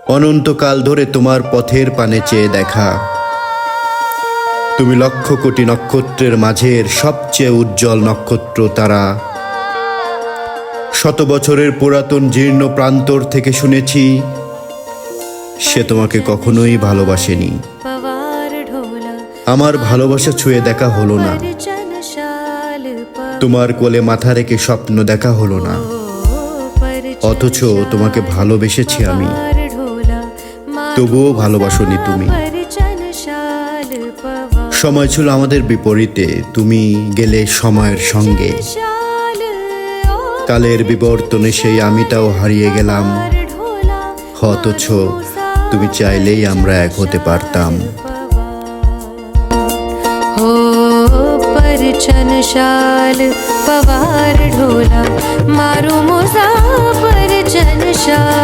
অনন্তকাল ধরে তোমার পথের পানে চেয়ে দেখা। তুমি লক্ষ কোটি নক্ষত্রের মাঝের সবচেয়ে উজ্জ্বল নক্ষত্র তারা। শত বছরের পুরাতন জীর্ণ প্রান্তর থেকে শুনেছি সে তোমাকে কখনোই ভালোবাসেনি। আমার ভালোবাসা ছুঁয়ে দেখা হলো না, তোমার কোলে মাথা রেখে স্বপ্ন দেখা হলো না, অথচ তোমাকে ভালোবেসেছি আমি, তবুও ভালোবাসোনি তুমি। সময় ছিল আমাদের বিপরীতে, তুমি গেলে সময়ের সঙ্গে। কালের বিবর্তনে সেই আমিটাও হারিয়ে গেলাম, অথচ তুমি চাইলেই আমরা এক হতে পারতাম। परछनशाल पवार ढोला मारू मुसाफर छनशाल।